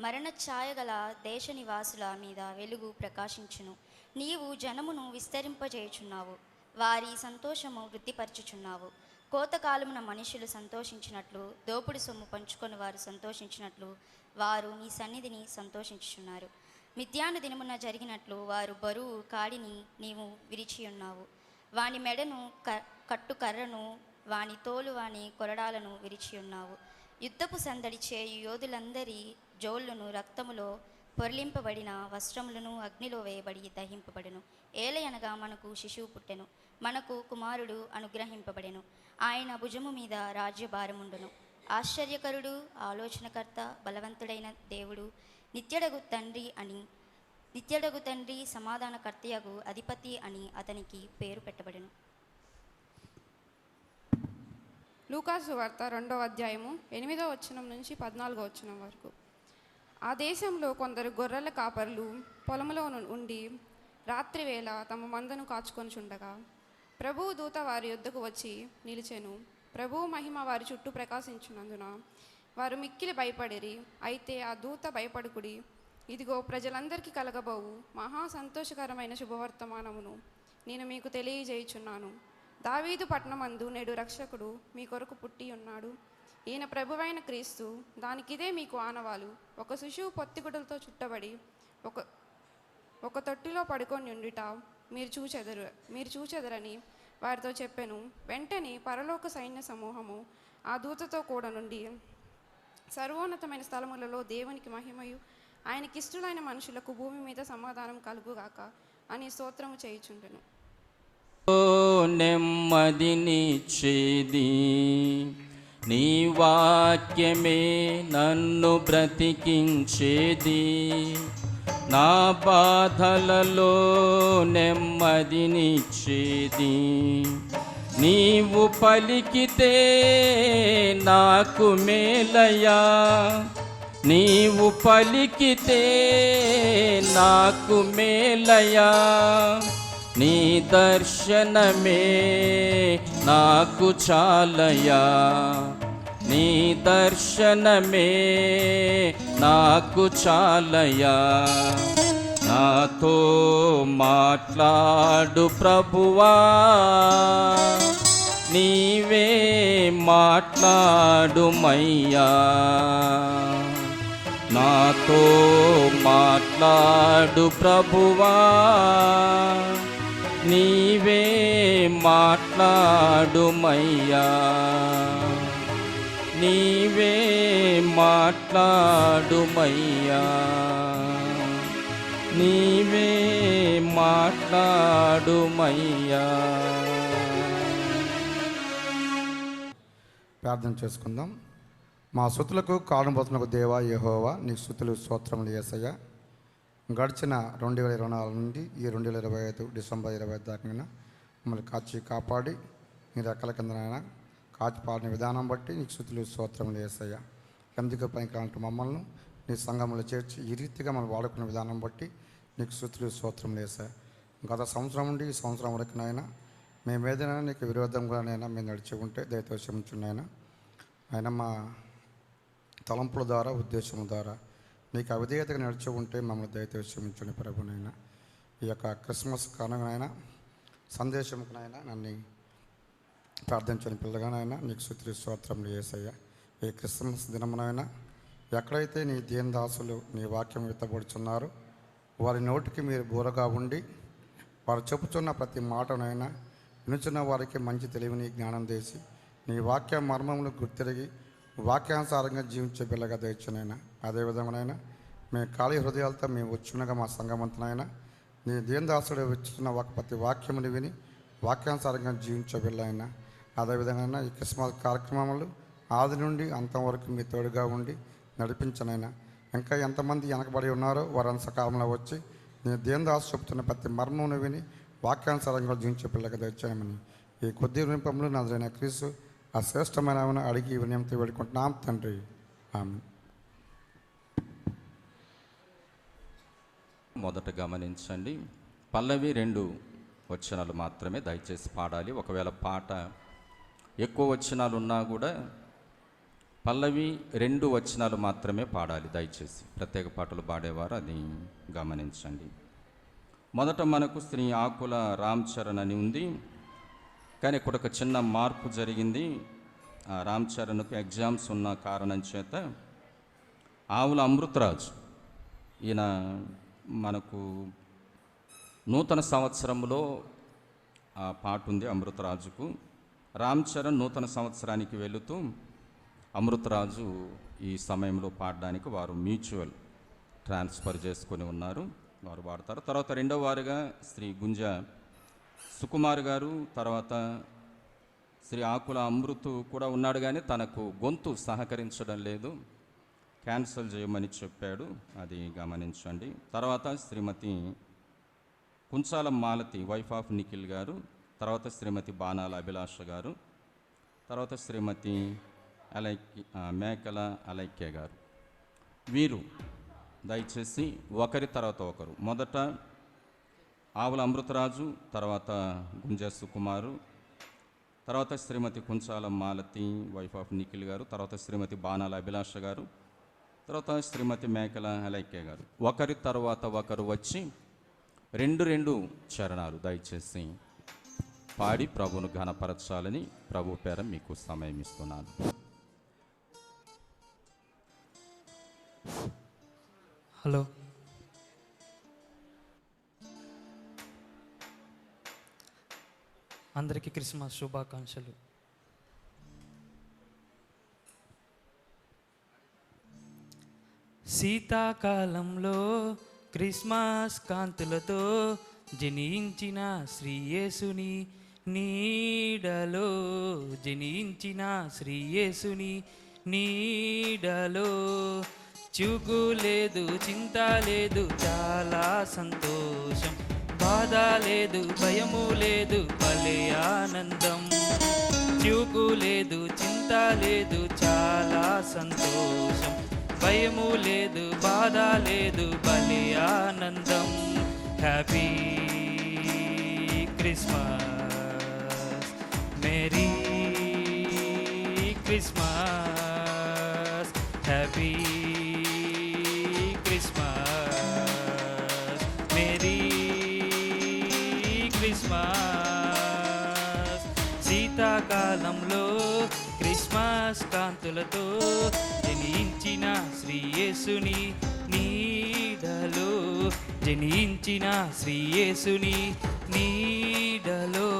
మరణ ఛాయ గల దేశ నివాసుల మీద వెలుగు ప్రకాశించును. నీవు జనమును విస్తరింపజేయుచున్నావు, వారి సంతోషము వృద్ధిపరచుచున్నావు. కోతకాలమున మనుషులు సంతోషించినట్లు, దోపుడు సొమ్ము పంచుకొని వారు సంతోషించినట్లు వారు నీ సన్నిధిని సంతోషించుచున్నారు. మిథ్యాను దినమున జరిగినట్లు వారు బరువు కాడిని నీవు విరిచియున్నావు. వాని మెడను కట్టు కర్రను, వాని తోలు వాని కొరడాలను విరిచియున్నావు. యుద్ధపు సందడి చేయు యోధులందరి జోళ్ళును రక్తములో పొరలింపబడిన వస్త్రములను అగ్నిలో వేయబడి దహింపబడెను. ఏలయనగా మనకు శిశువు పుట్టెను, మనకు కుమారుడు అనుగ్రహింపబడెను. ఆయన భుజము మీద రాజ్యభారముండును. ఆశ్చర్యకరుడు, ఆలోచనకర్త, బలవంతుడైన దేవుడు, నిత్యడగు తండ్రి, సమాధానకర్తయగు అధిపతి అని అతనికి పేరు పెట్టబడెను. లూకాసు వార్త 2వ అధ్యాయము 8వ వచనం నుంచి 14వ వచనం వరకు. ఆ దేశంలో కొందరు గొర్రెల కాపరులు పొలంలో ఉండి రాత్రివేళ తమ మందను కాచుకొనుచుండగా ప్రభువు దూత వారి యొద్దకు వచ్చి నిలిచెను. ప్రభువు మహిమ వారి చుట్టూ ప్రకాశించున్నందున వారు మిక్కిలి భయపడిరి. అయితే ఆ దూత భయపడుకుడి, ఇదిగో ప్రజలందరికీ కలగబోవు మహా సంతోషకరమైన శుభవర్తమానమును నేను మీకు తెలియజేయుచున్నాను. దావీదు పట్టణమందు నేడు రక్షకుడు మీ కొరకు పుట్టి ఉన్నాడు. ఈయన ప్రభువైన క్రీస్తు. దానికిదే మీకు ఆనవాలు. ఒక శిశువు పొత్తిగుడ్డలతో చుట్టబడి ఒక తొట్టిలో పడుకొని ఉండుట మీరు చూచెదరని వారితో చెప్పెను. వెంటనే పరలోక సైన్య సమూహము ఆ దూతతో కూడా నుండి సర్వోన్నతమైన స్థలములలో దేవునికి మహిమయు ఆయనకిష్టులైన మనుషులకు భూమి మీద సమాధానం కలుగుగాక అని స్తోత్రము చేయుచుండెను. నెమ్మదినిచ్చేది నీ వాక్యమే నన్ను బ్రతికించేది. నా బాధలలో నెమ్మదినిచ్చేది నీవు పలికితే నాకు మేలయా. నీవు పలికితే నాకు మేలయా. నీ దర్శనమే నాకు చాలయా. నీ దర్శనమే నాకు చాలయా. నాతో మాట్లాడు ప్రభువా, నీవే మాట్లాడుమయ్యా. నాతో మాట్లాడు ప్రభువా, నీవే మాట్లాడుమయ్యా. నీవే మాట్లాడుమయ్యా. నీవే మాట్లాడుమయ్యా. ప్రార్థన చేసుకుందాం. మా స్తుతులకు కారణభూతులకు దేవా యెహోవా నీ స్తుతులు స్తోత్రములు యేసయ్య. గడిచిన 2024 నుండి ఈ 2025 డిసెంబర్ 20 దాకా మమ్మల్ని కాచి కాపాడి నీ రెక్కల కిందనైనా కాచిపాడిన విధానం బట్టి నీకు స్తుతులు స్తోత్రములు యేసయ్య. ఎందుకు పనికిరాంటి మమ్మల్ని నీ సంఘంలో చేర్చి ఈ రీతిగా మనం వాడుకున్న విధానం బట్టి నీకు స్తుతులు స్తోత్రములు యేసయ్య. గత సంవత్సరం నుండి ఈ సంవత్సరం వరకునైనా మేమేదైనా నీకు విరోధంగానైనా మేము నడిచి ఉంటే దయతో క్షమించున్నాయినా. ఆయన మా తలంపుల ద్వారా ఉద్దేశం ద్వారా నీకు అవిధేయతగా నడిచి ఉంటే మమ్మల్ని దయతో క్షమించండి ప్రభునైనా. ఈ యొక్క క్రిస్మస్ కారణంగానైనా సందేశంకునైనా నన్ను ప్రార్థించని పిల్లగానైనా నీకు స్తుతులు స్తోత్రములు యేసయ్య. ఈ క్రిస్మస్ దినమునైనా ఎక్కడైతే నీ దీనదాసులు నీ వాక్యం ఎత్తబడుచున్నారో వారి నోటికి మీరు బూరగా ఉండి వారు చెప్పుచున్న ప్రతి మాటనైనా వినుచున్న వారికి మంచి తెలివిని జ్ఞానం చేసి నీ వాక్య మర్మములు గుర్తిరిగి వాక్యానుసారంగా జీవించే పిల్లగా దయచునైనా. అదేవిధంగానైనా మేము ఖాళీ హృదయాలతో మేము వచ్చునగా మా సంఘమంతనైనా నీ దీనదాసుడు వచ్చిన ప్రతి వాక్యముని విని వాక్యానుసారంగా జీవించే పిల్లైనా. అదేవిధంగా ఈ క్రిస్మస్ కార్యక్రమాలు ఆది నుండి అంతం వరకు మీ తోడుగా ఉండి నడిపించనైనా. ఇంకా ఎంతమంది వెనకబడి ఉన్నారో వారంత సకాలంలో వచ్చి నీ దీనదాసు చెప్తున్న ప్రతి మర్మమును విని వాక్యానుసారంగా జీవించే పిల్లగా తెచ్చామని ఈ కొద్ది వినిపంలో నాదైన క్రీస్తు ఆ శ్రేష్టమైన అడిగి వినయంతో వేడుకుంటున్నాం తండ్రి. ఆమె. మొదట గమనించండి, పల్లవి 2 వచనాలు మాత్రమే దయచేసి పాడాలి. ఒకవేళ పాట ఎక్కువ వచనాలు ఉన్నా కూడా పల్లవి 2 వచనాలు మాత్రమే పాడాలి. దయచేసి ప్రత్యేక పాటలు పాడేవారు అది గమనించండి. మొదట మనకు శ్రీ ఆకుల రామ్ చరణ్ అని ఉంది, కానీ ఇక్కడ ఒక చిన్న మార్పు జరిగింది. రామ్ చరణ్కు ఎగ్జామ్స్ ఉన్న కారణం చేత ఆవుల అమృతరాజు ఈయన మనకు నూతన సంవత్సరంలో ఆ పాట ఉంది అమృతరాజుకు. రామ్ చరణ్ నూతన సంవత్సరానికి వెళుతూ అమృతరాజు ఈ సమయంలో పాడడానికి వారు మ్యూచువల్ ట్రాన్స్ఫర్ చేసుకొని ఉన్నారు, వారు పాడతారు. తర్వాత రెండవ వారుగా శ్రీ గుంజ సుకుమార్ గారు, తర్వాత శ్రీ ఆకుల అమృతు కూడా ఉన్నాడు, కానీ తనకు గొంతు సహకరించడం లేదు, క్యాన్సిల్ చేయమని చెప్పాడు, అది గమనించండి. తర్వాత శ్రీమతి కుంచాల మాలతి వైఫ్ ఆఫ్ నిఖిల్ గారు, తర్వాత శ్రీమతి బాణాల అభిలాష గారు, తర్వాత శ్రీమతి మేకల అలైక్య గారు. వీరు దయచేసి ఒకరి తర్వాత ఒకరు, మొదట ఆవుల అమృతరాజు, తర్వాత గుంజ సుకుమారు, తర్వాత శ్రీమతి కుంచాల మాలతి వైఫ్ ఆఫ్ నిఖిల్ గారు, తర్వాత శ్రీమతి బాణాల అభిలాష గారు, తర్వాత శ్రీమతి మేకల అలైక్య గారు. ఒకరి తర్వాత ఒకరు వచ్చి 2 చరణాలు దయచేసి పాడి ప్రభువును ఘనపరచాలని ప్రభు పేర మీకు సమయం ఇస్తున్నాను. హలో, అందరికీ క్రిస్మస్ శుభాకాంక్షలు. శీతాకాలంలో క్రిస్మస్ కాంతులతో జనించిన శ్రీయేసుని నీడలో, జనించిన శ్రీయేసుని నీడలో చివుకు లేదు, చింత లేదు, చాలా సంతోషం, బాధ లేదు, భయము లేదు, భలే ఆనందం. చివుకు లేదు, చింత లేదు, చాలా సంతోషం, భయము లేదు, బాధ లేదు, భలే ఆనందం. Happy Christmas, merry Christmas, happy Christmas, merry Christmas. శీతాకాలంలో క్రిస్మస్ కాంతులతో జనించిన శ్రీయేసుని నీడలో, జనించిన శ్రీయేసుని నీడలో.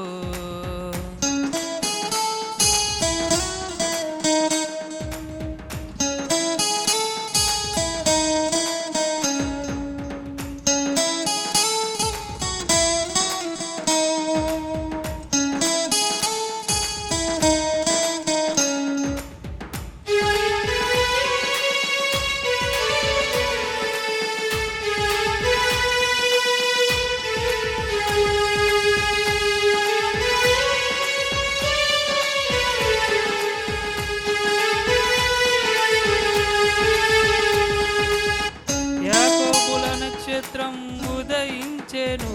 ఉదయించెను,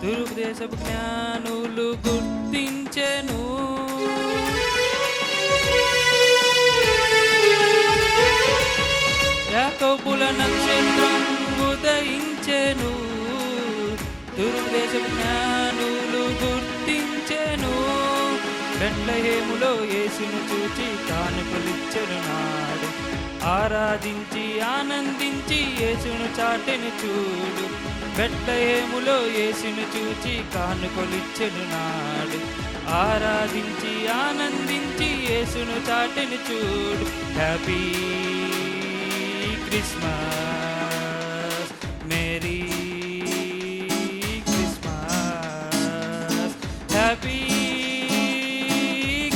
తూర్పు దేశపు జ్ఞానులు గుర్తించెను. యాకోబుల నక్షత్రం ఉదయించెను, తూర్పు దేశపు జ్ఞానులు గుర్తించెను. బెత్లెహేములో యేసును చూచి కానుకలిచ్చెను నాడు, ఆరాధించి ఆనందించి యేసును చాటెను చూడు. బెత్లెహేములో యేసును చూచి కానుకలిచ్చెను నాడు, ఆరాధించి ఆనందించి యేసును చాటెను చూడు. Happy Christmas, merry Christmas, happy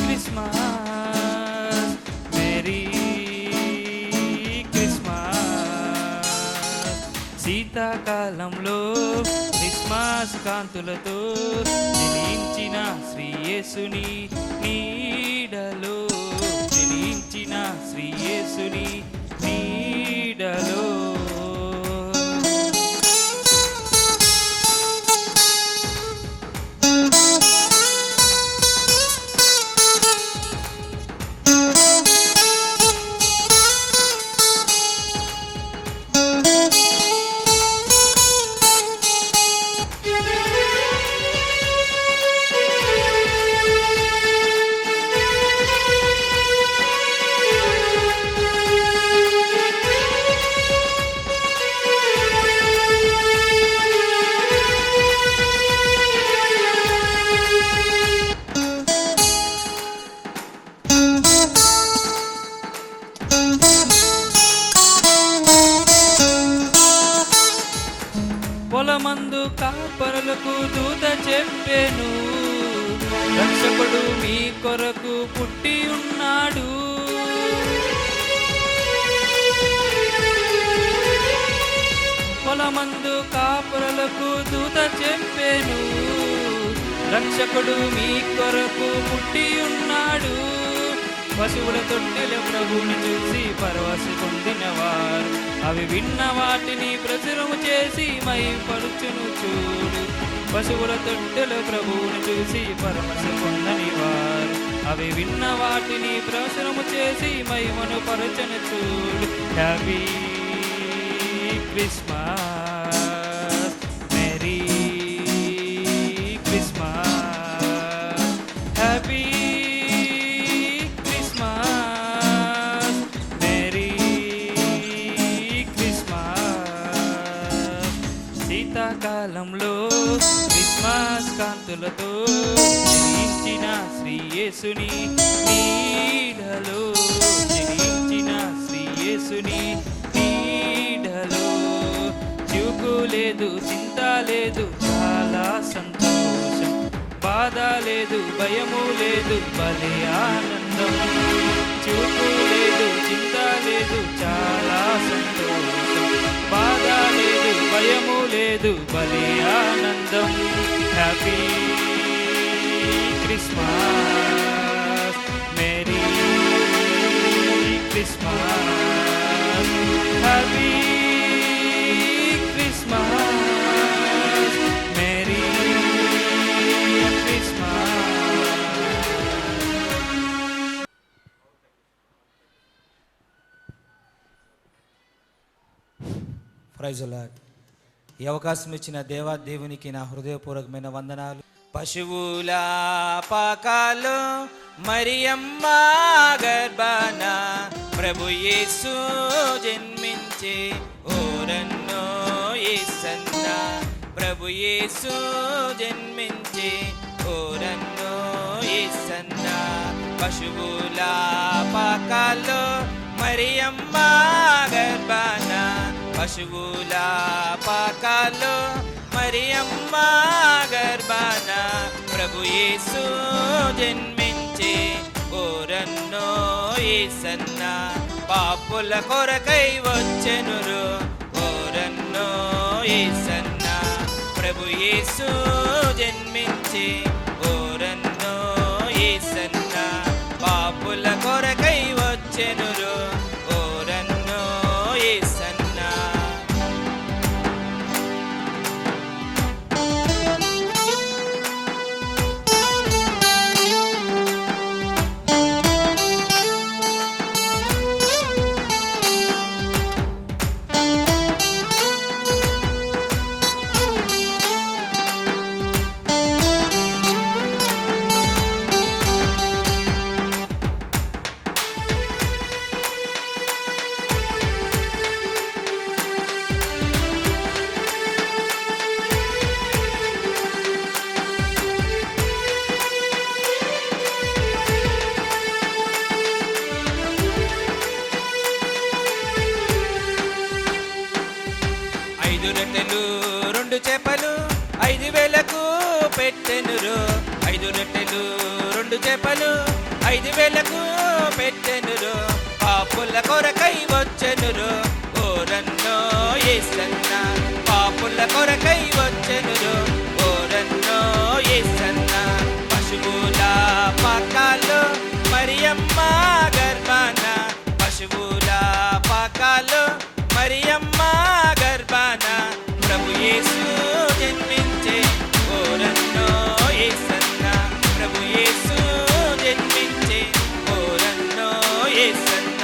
Christmas, merry Christmas. Sita శీతాకాలంలో క్రిస్మస్ కాంతులతో జనించిన శ్రీ యేసుని నీడలో, జనించిన శ్రీ యేసుని నీడలో. పొలమందు కాపరులకు దూత చెప్పెను, రక్షకుడు మీ కొరకు పుట్టి ఉన్నాడు. పొలమందు కాపరులకు దూత చెప్పెను, రక్షకుడు మీ కొరకు పుట్టి ఉన్నాడు. పశువుల తొట్టెల ప్రభువుని చూసి పరవశ పొందినవారు, అవి విన్న వాటిని ప్రచురము చేసి మైపరుచును చూడు. పశువుల తొట్టెల ప్రభువుని చూసి పరవశ పొందని వారు, అవి విన్న వాటిని ప్రచురము చేసి మైమను పరచను చూడు. Happy Christmas, merry Christmas, happy శీతాకాలంలో క్రిస్మస్ కాంతులతో జనించిన శ్రీ యేసుని నీడలో, జనించిన శ్రీ యేసుని నీడలో. చివుకు లేదు, చింత లేదు, చాలా సంతోషం. బాధ లేదు, భయము లేదు, భలే ఆనందం. చివుకు లేదు, చింత లేదు, చాలా సంతోషం. బాధ లేదు, భయము లేదు, భలే ఆనందం. Happy Christmas, merry Christmas, happy Christmas, merry Christmas. Praise the Lord. ఈ అవకాశం ఇచ్చిన దేవునికి నా హృదయపూర్వకమైన వందనాలు. పశువుల పాకాలో మరియమ్మ గర్భాన ప్రభు యేసు జన్మించే ఓరన్నో యేసన్న, ప్రభు యేసు జన్మించే ఓరన్నో యేసన్న. పశువుల పాకాలో మరియమ్మ గర్భాన, పశువుల పాకాలో మరియమ్మ గర్భాన ప్రభు యేసు జన్మించే ఓరన్నో యేసన్న. పాపుల కొరకై వచ్చెనురు ఓరన్నో యేసన్న, ప్రభు యేసు జన్మించే ఓరన్నో యేసన్న. పాపుల కొరకై వచ్చెనురు ఓరన్నో యేసన్న. చేపలు 5,000కు పెట్టెనురు. 5 రొట్టెలు 2 చేపలు 5,000కు పెట్టెనురు. పాపుల కొరకై వచ్చెనురు ఓరన్నో యేసన్న. పాపుల కొరకై వచ్చెనురో ఓరన్నో యేసన్న పశువుల పాకాలు మరియమ్మ గర్భాన పశువుల పాకాలు మరియమ్మ గర్భాన ప్రభు యేసు జన్మించే ఓరన్నో యేసన్న ప్రభు యేసు జన్మించే ఓరన్నో యేసన్న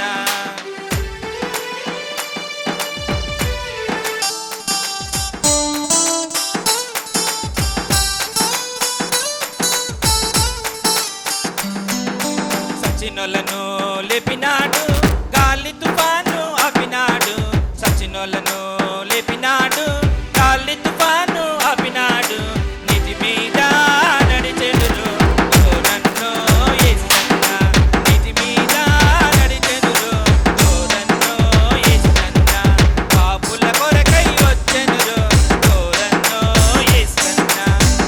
సచినులను లేపినాడు గాలి తుఫాను ఆపినాడు సచినులను లేపినాడు గాలి తుఫాను ఆపినాడు నిధి మీద నడిచెడురు ఓ నన్నో యేసన్న నిధి మీద నడిచెడురు ఓ నన్నో యేసన్న పాపుల కొరకై వచ్చెనురు ఓ నన్నో యేసన్న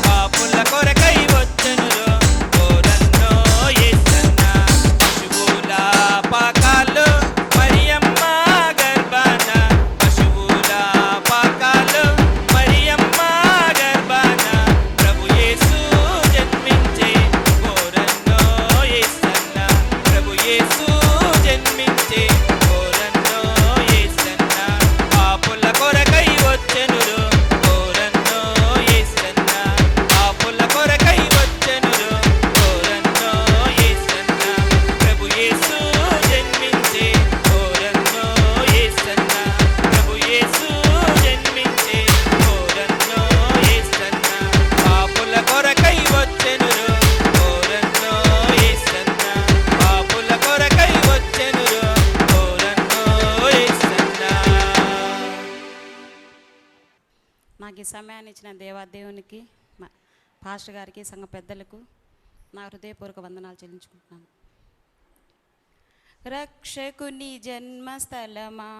పాపుల కొరకై వచ్చెనురు ఓ నన్నో యేసన్న పశువుల పాకాలు మరియమ్మ గర్భాన పశువుల పాకాలు మరియమ్మ గర్భాన ప్రభు యేసు జన్మించే ఓరన్నో యేసన్న ప్రభు యేసు జన్మించే ఓరన్నో యేసన్న పాపుల కొరకై వచ్చెనురు ఓరన్నో యేసన్న పాపుల కొరకై వచ్చెనురు ఓరన్నో యేసన్న ప్రభు యేసు జన్మించే ఓరన్నో యేసన్న ప్రభు యేసు జన్మించే ఓరన్నో యేసన్న పాపుల కొరకై వచ్చెనురు ఓరన్నో యేసన్న పాపుల కొరకై వచ్చెనురు ఓరన్నో యేసన్న. నాకు ఈ సమయాన్ని ఇచ్చిన దేవాదేవునికి పాస్టర్ గారికి సంఘ పెద్దలకు నా హృదయపూర్వక వందనాలు చెల్లించుకుంటున్నాను. రక్షకుని జన్మస్థలమా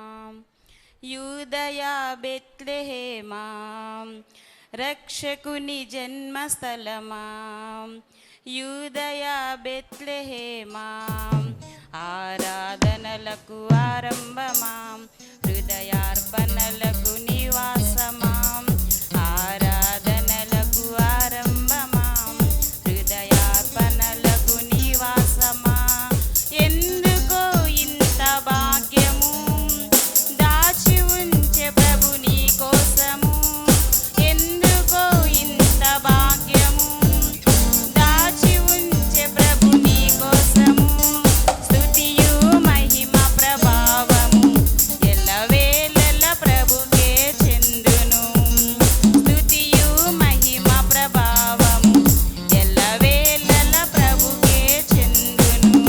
యూదయా బెత్లెహేమా రక్షకుని జన్మస్థలమా యూదయా బెత్లెహేమా ఆరాధనలకు ఆరంభమా హృదయార్పణలకు నివాసమా ఆరాధనలకు ఆరంభమా హృదయార్పణలకు నివాసమా ఎందుకో ఇంత భాగ్యము దాచి ఉంచే ప్రభు నీ కోసము ఎందుకో ఇంత భాగ్యము దాచి ఉంచే ప్రభు నీ కోసము స్తుతియు మహిమ ప్రభావము ఎల్లవేళల ప్రభుకే చెందును స్తుతియు మహిమ ప్రభావము ఎల్లవేళల ప్రభుకే చెందును.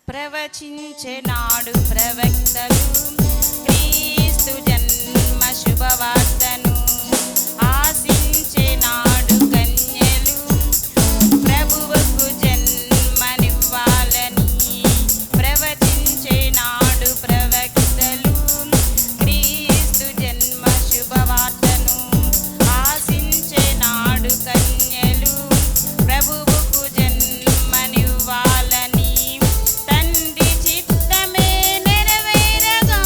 ప్రవచించే నాడు ప్రవక్తలు క్రీస్తు జన్మ శుభవార్తను ఆశించే నాడు కన్యలు ప్రభువుకు జన్మనివ్వాలని ప్రవచించే నాడు ప్రవక్తలు క్రీస్తు జన్మ శుభవార్తను ఆశించే నాడు కన్యలు ప్రభువుకు జన్మనివ్వాలని తండ్రి చిత్తమే నెరవేరగా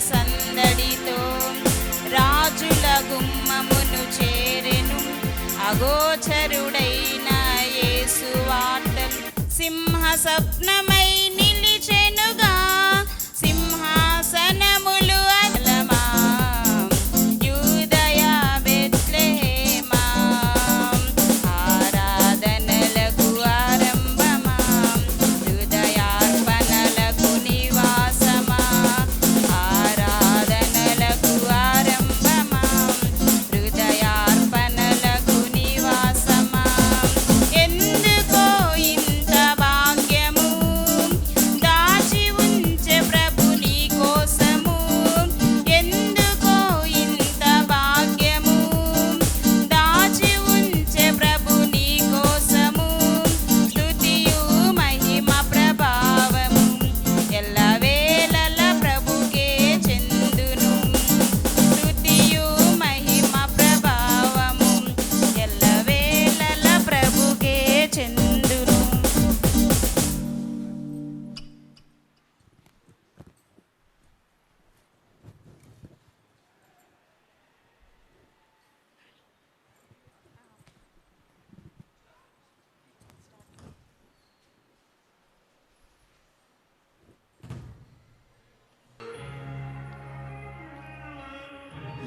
సందడితో రాజుల గుమ్మమును చేరెను అగోచరుడైన యేసు వార్తలు సింహ స్వప్నమై నిలిచెనుగా సింహాసనములు అలమా యూదయ బెత్లెహేమా ఆరాధనలకు ఆరంభమా హృదయార్పణలకు నివాసమా ఆరాధనలకు ఆరంభమా హృదయార్పణలకు నివాసమా ఎందుకో ఇంత భాగ్యము దాచి ఉంచే ప్రభు నీ కోసము ఎందుకో ఇంత భాగ్యము దాచి ఉంచే ప్రభు నీ కోసము స్తుతియు మహిమ ప్రభావము ఎల్లవేళల ప్రభుకే చెందును స్తుతియు మహిమ ప్రభావము ఎల్లవేళల ప్రభుకే చెందును.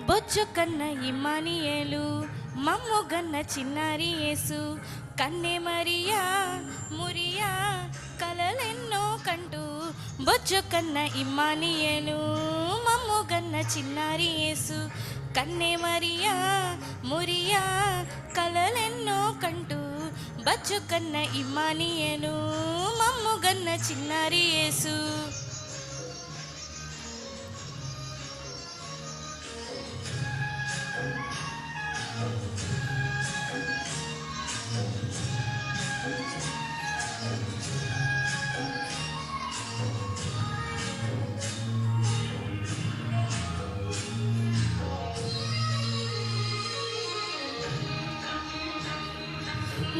బొజ్జు కన్న ఇమ్మానియేలు మమ్ము గన్న చిన్నారి యేసు కన్నె మరియా మురియా కలలెన్నో కంటూ బొజ్జు కన్న ఇమ్మానియేలు మమ్ము గన్న చిన్నారి యేసు కన్నె మరియా మురియా కలలెన్నో కంటూ బొజ్జు కన్న ఇమ్మానియేలు మమ్ము గన్న చిన్నారి యేసు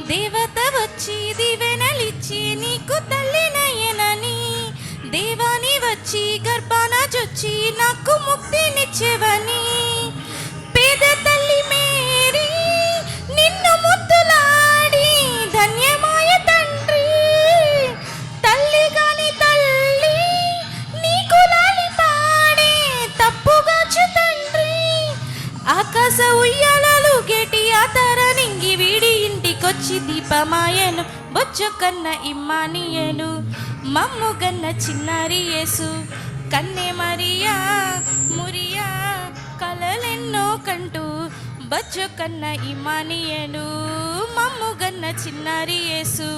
దేవత వచ్చి దివెనలిచ్చి నీకు తల్లినయ్యనని దేవాని వచ్చి గర్భాన జొచ్చి నాకు ముక్తినిచ్చేవని పేద తల్లి మేరీ నిన్ను ముద్దులాడి ధన్యమాయ తండ్రి తల్లి గాని తల్లి నీకు లాలి పాడే తప్పుగాచు తండ్రి ఆకాశ ఉయ్యాలలు గేటి ఆతర నింగి వీడి ఇంటికొచ్చి దీపమాయను బొచ్చు కన్న ఇమ్మానియేలు మమ్ము గన్న చిన్నారి యేసు కన్నె మరియా మురియా కలలెన్నో కంటూ బొచ్చు కన్న ఇమ్మానియేలు మమ్ము గన్న చిన్నారి యేసు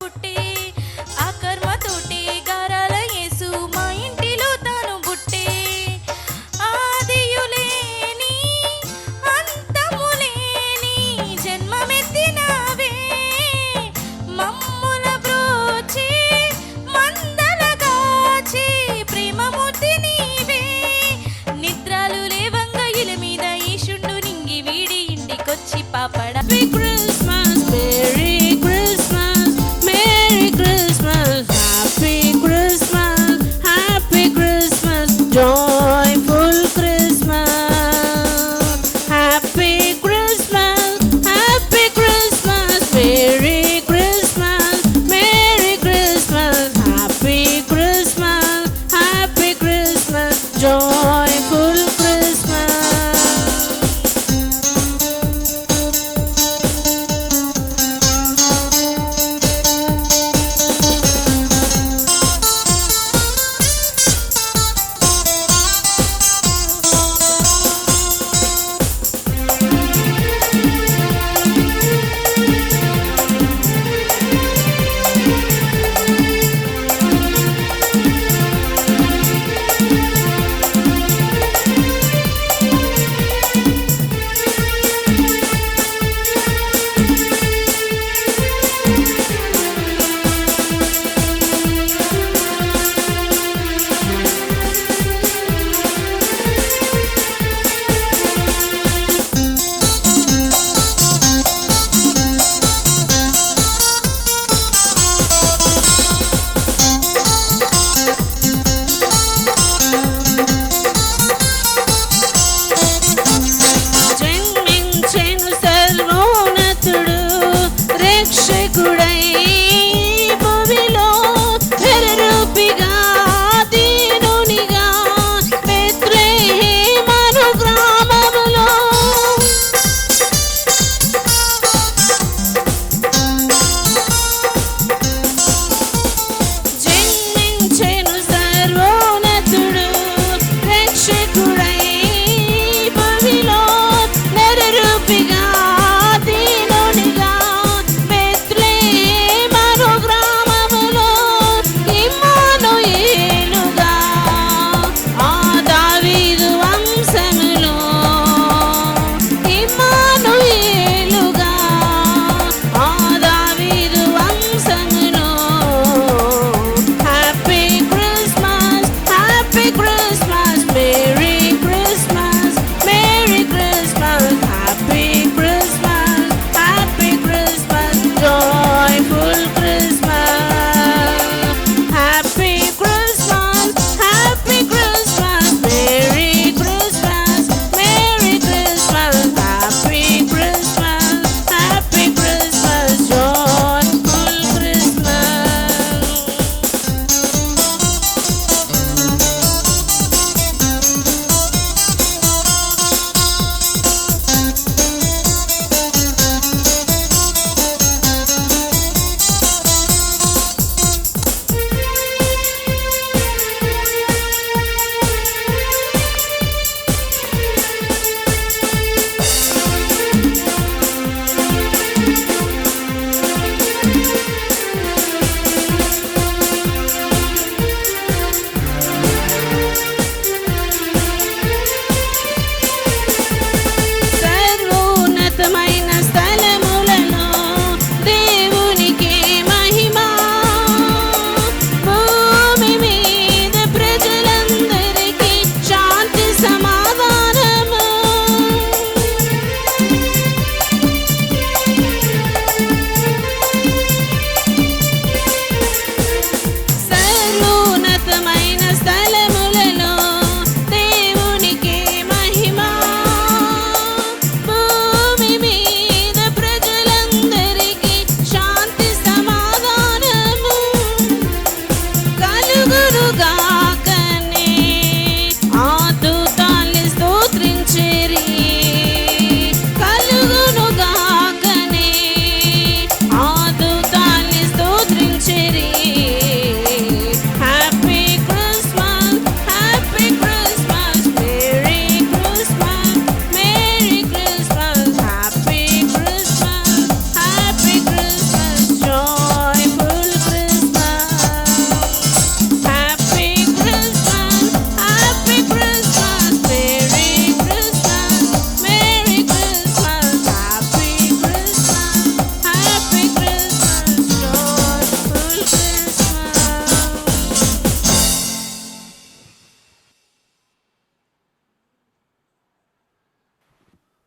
పుట్టే ఆ కర్మతోటి గారాల యేసు మా ఇంటిలో తాను పుట్టే ఆదియులేని అంతములేని జన్మమెత్తినావే మమ్ముల బ్రోచే మందలగాచే ప్రేమమూర్తి నీవే నిద్రలు లేవంగ ఇల మీద ఈశుండు నింగి వీడి ఇంటికొచ్చి పాపడ Christmas, Merry Christmas, Merry Christmas, Happy Christmas, Happy Christmas, joyful Christmas, Happy Christmas, Happy Christmas, Merry Christmas, Merry Christmas, Happy Christmas, Happy Christmas, joyful Christmas.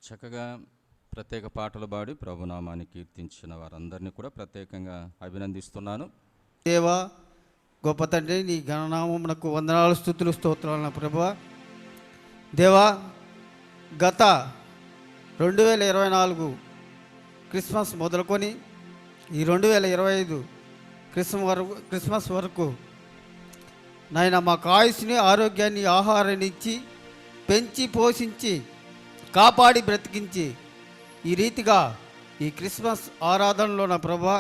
చక్కగా ప్రత్యేక పాటలు పాడి ప్రభునామాన్ని కీర్తించిన వారందరినీ కూడా ప్రత్యేకంగా అభినందిస్తున్నాను. దేవా గొప్ప తండ్రి, నీ గణనామమునకు వందనాలు, స్తుతులు, స్తోత్రాలు ప్రభువా. దేవా, గత 2024 క్రిస్మస్ మొదలుకొని ఈ 2025 క్రిస్మస్ వరకు నాయన మాకు ఆయుష్ని, ఆరోగ్యాన్ని, ఆహారాన్ని ఇచ్చి పెంచి పోషించి కాపాడి బ్రతికించి ఈ రీతిగా ఈ క్రిస్మస్ ఆరాధనలో నా ప్రభువా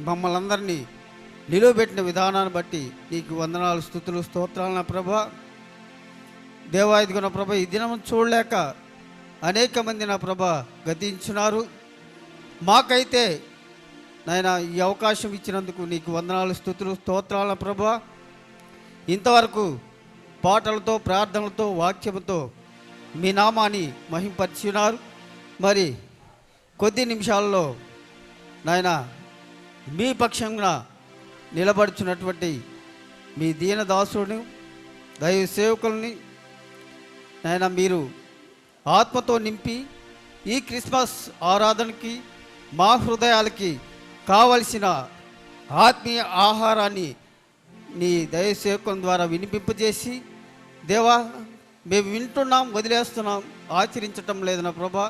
మమ్మల్ని అందరినీ నిలువబెట్టిన విధానాన్ని బట్టి నీకు వందనాలు, స్తుతులు, స్తోత్రాలు నా ప్రభువా. దేవా, ఇదిగో నా ప్రభా, ఈ దినం చూడలేక అనేక మంది నా ప్రభా గతించున్నారు. మాకైతే నాయన ఈ అవకాశం ఇచ్చినందుకు నీకు వందనాలు, స్తుతులు, స్తోత్రాల ప్రభువా. ఇంతవరకు పాటలతో, ప్రార్థనలతో, వాక్యముతో మీ నామాన్ని మహింపరిచినారు. మరి కొద్ది నిమిషాల్లో నాయన మీ పక్షంగా నిలబడుచున్నటువంటి మీ దీనదాసుని, దైవ సేవకుల్ని నాయన మీరు ఆత్మతో నింపి ఈ క్రిస్మస్ ఆరాధనకి మా హృదయాలకి కావలసిన ఆత్మీయ ఆహారాన్ని నీ దైవ సేవకుల ద్వారా వినిపింపజేసి, దేవా మేము వింటున్నాం, వదిలేస్తున్నాం, ఆచరించటం లేదు నా ప్రభా.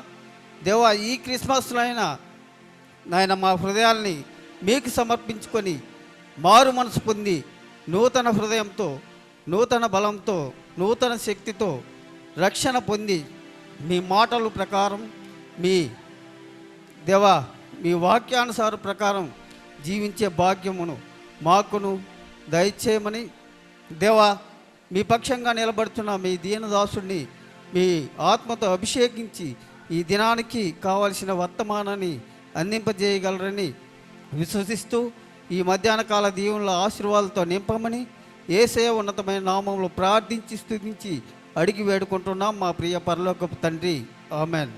దేవా, ఈ క్రిస్మస్లో అయినా నాయన మా హృదయాల్ని మీకు సమర్పించుకొని మారు మనసు పొంది నూతన హృదయంతో, నూతన బలంతో, నూతన శక్తితో రక్షణ పొంది మీ మాటల ప్రకారం, మీ దేవా మీ వాక్యానుసార ప్రకారం జీవించే భాగ్యమును మాకును దయచేయమని, దేవా మీ పక్షంగా నిలబడుతున్న మీ దీనదాసుడిని మీ ఆత్మతో అభిషేకించి ఈ దినానికి కావలసిన వర్తమానాన్ని అందింపజేయగలరని విశ్వసిస్తూ ఈ మధ్యాహ్న కాల దీవెనల ఆశీర్వాదాలతో నింపమని యేసయ్య ఉన్నతమైన నామంలో ప్రార్థించి స్తుతించి అడిగి వేడుకుంటున్నాం మా ప్రియ పరలోకపు తండ్రి. ఆమెన్.